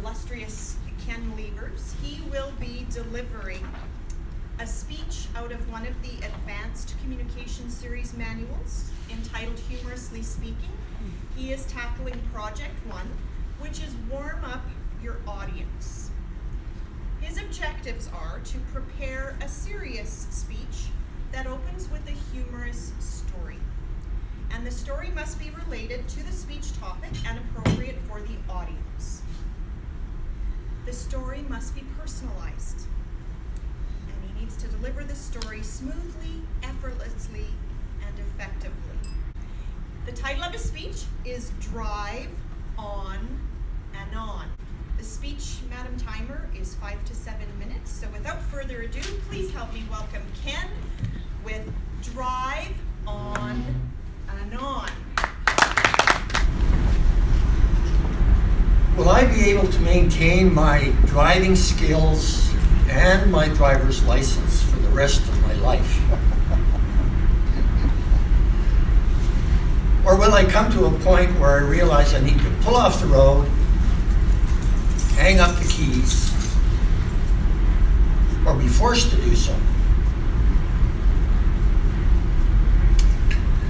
illustrious Ken Lievers. He will be delivering a speech out of one of the Advanced Communication Series manuals entitled Humorously Speaking. He is tackling Project 1, which is warm up your audience. His objectives are to prepare a serious speech that opens with a humorous story. And the story must be related to the speech topic and appropriate for the audience. The story must be personalized. And he needs to deliver the story smoothly, effortlessly, and effectively. The title of his speech is Drive on Anon. The speech, Madam Timer, is 5 to 7 minutes. So without further ado, please help me welcome Ken with Drive on Anon. Will I be able to maintain my driving skills and my driver's license for the rest of my life? Or will I come to a point where I realize I need to pull off the road, hang up the keys, or be forced to do so?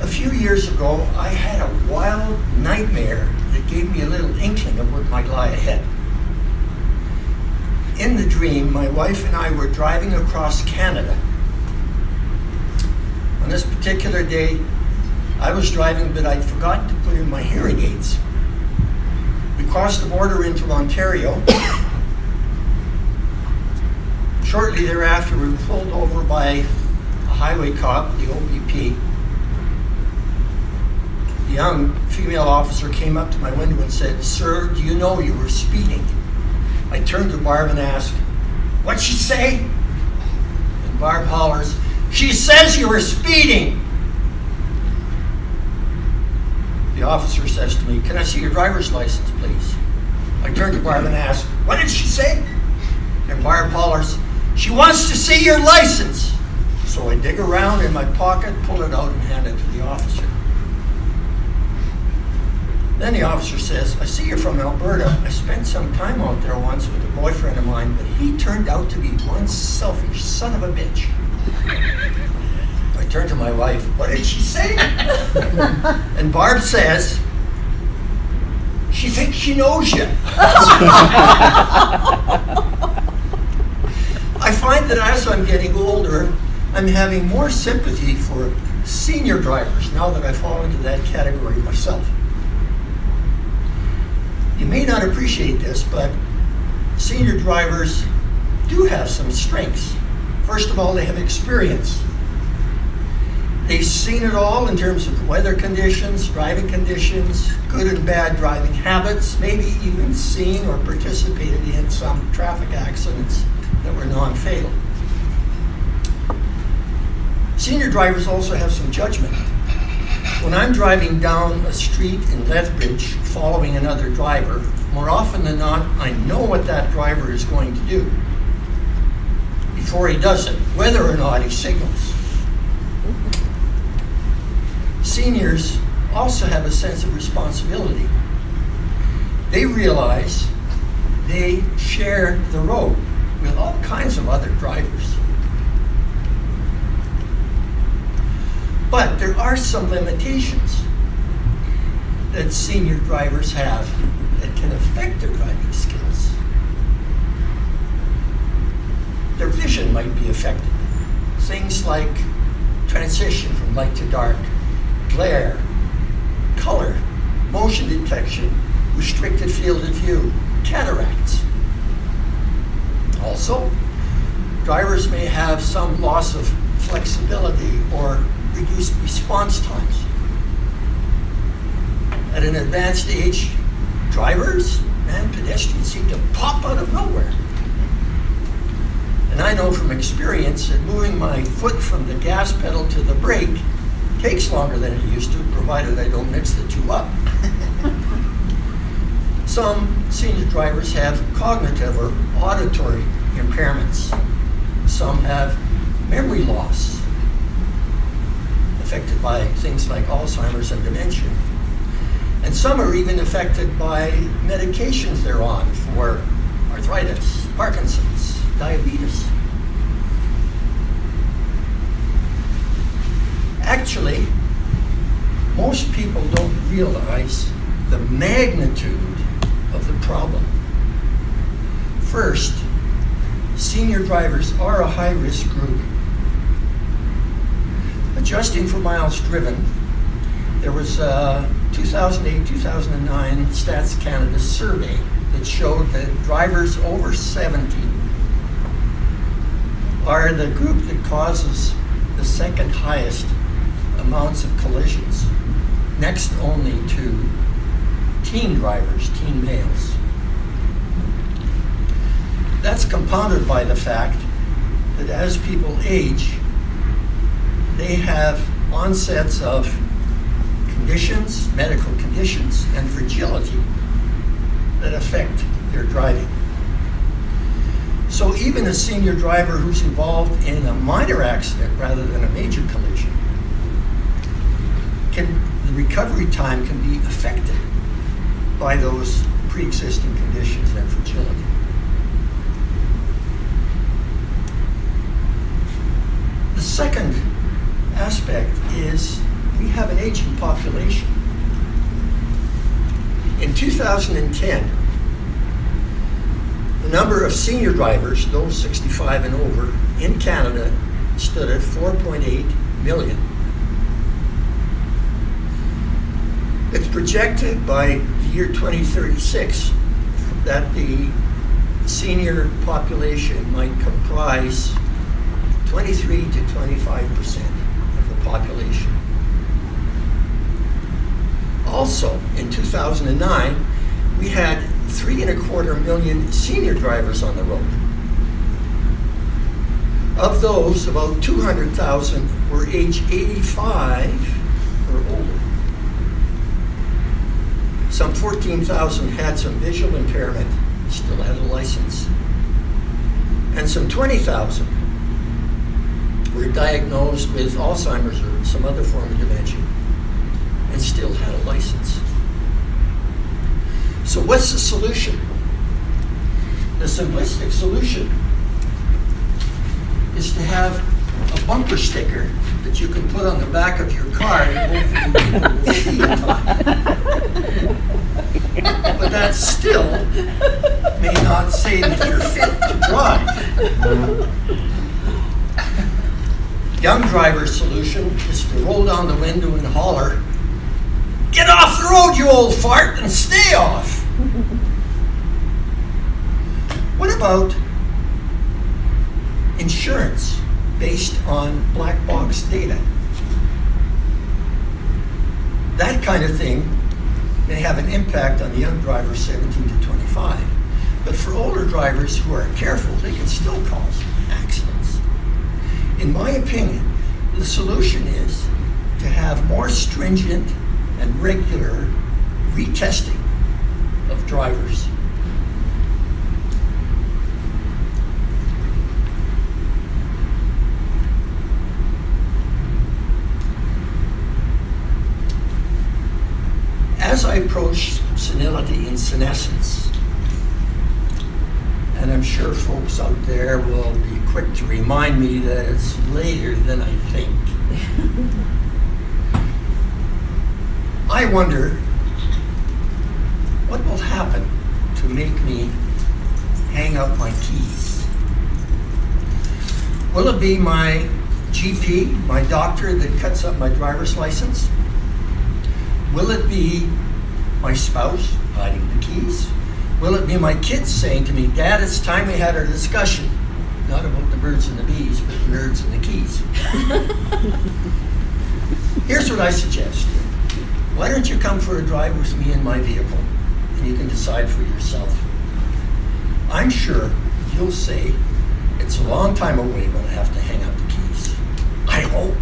A few years ago, I had a wild nightmare that gave me a little inkling of what might lie ahead. In the dream, my wife and I were driving across Canada. On this particular day, I was driving, but I'd forgotten to put in my hearing aids. We crossed the border into Ontario. Shortly thereafter, we were pulled over by a highway cop, the OPP. The young female officer came up to my window and said, "Sir, do you know you were speeding?" I turned to Barb and asked, "What'd she say?" And Barb hollers, "She says you were speeding!" The officer says to me, "Can I see your driver's license, please?" I turned to Barb and asked, "What did she say?" And Barb hollers, "She wants to see your license!" So I dig around in my pocket, pull it out, and hand it to the officer. Then the officer says, "I see you're from Alberta. I spent some time out there once with a boyfriend of mine, but he turned out to be one selfish son of a bitch." I turned to my wife, "What did she say?" And Barb says, "She thinks she knows you." I find that as I'm getting older, I'm having more sympathy for senior drivers now that I fall into that category myself. You may not appreciate this, but senior drivers do have some strengths. First of all, they have experience. They've seen it all in terms of weather conditions, driving conditions, good and bad driving habits, maybe even seen or participated in some traffic accidents that were non-fatal. Senior drivers also have some judgment. When I'm driving down a street in Lethbridge following another driver, more often than not, I know what that driver is going to do before he does it, whether or not he signals. Seniors also have a sense of responsibility. They realize they share the road with all kinds of other drivers. But there are some limitations that senior drivers have that can affect their driving skills. Their vision might be affected. Things like transition from light to dark, glare, color, motion detection, restricted field of view, cataracts. Also, drivers may have some loss of flexibility or reduced response times. At an advanced age, drivers and pedestrians seem to pop out of nowhere. And I know from experience that moving my foot from the gas pedal to the brake takes longer than it used to, provided I don't mix the two up. Some senior drivers have cognitive or auditory impairments. Some have memory loss, affected by things like Alzheimer's and dementia. And some are even affected by medications they're on for arthritis, Parkinson's, diabetes. Actually, most people don't realize the magnitude of the problem. First, senior drivers are a high-risk group. Adjusting for miles driven, there was a 2008-2009 Stats Canada survey that showed that drivers over 70 are the group that causes the second highest amounts of collisions, next only to teen drivers, teen males. That's compounded by the fact that as people age, they have onsets of conditions, medical conditions, and fragility that affect their driving. So even a senior driver who's involved in a minor accident rather than a major collision, the recovery time can be affected by those pre-existing conditions and fragility. The second aspect is we have an aging population. In 2010, the number of senior drivers, those 65 and over, in Canada stood at 4.8 million. It's projected by the year 2036 that the senior population might comprise 23 to 25% of the population. Also, in 2009, we had 3.25 million senior drivers on the road. Of those, about 200,000 were age 85 or older. Some 14,000 had some visual impairment, still had a license. And some 20,000 were diagnosed with Alzheimer's or some other form of dementia and still had a license. So what's the solution? The simplistic solution is to have a bumper sticker that you can put on the back of your car and hopefully people will see in time. But that still may not say that you're fit to drive. Young driver's solution is to roll down the window and holler, "Get off the road, you old fart, and stay off." What about insurance based on black box data? That kind of thing may have an impact on the young drivers 17 to 25. But for older drivers who are careful, they can still cause accidents. In my opinion, the solution is to have more stringent and regular retesting of drivers. As I approach senility and senescence, and I'm sure folks out there will be quick to remind me that it's later than I think. I wonder what will happen to make me hang up my keys. Will it be my GP, my doctor, that cuts up my driver's license? Will it be my spouse hiding the keys? Will it be my kids saying to me, "Dad, it's time we had our discussion"? Not about the birds and the bees, but the nerds and the keys. Here's what I suggest. Why don't you come for a drive with me in my vehicle, and you can decide for yourself. I'm sure you'll say, "It's a long time away when I have to hang up the keys." I hope.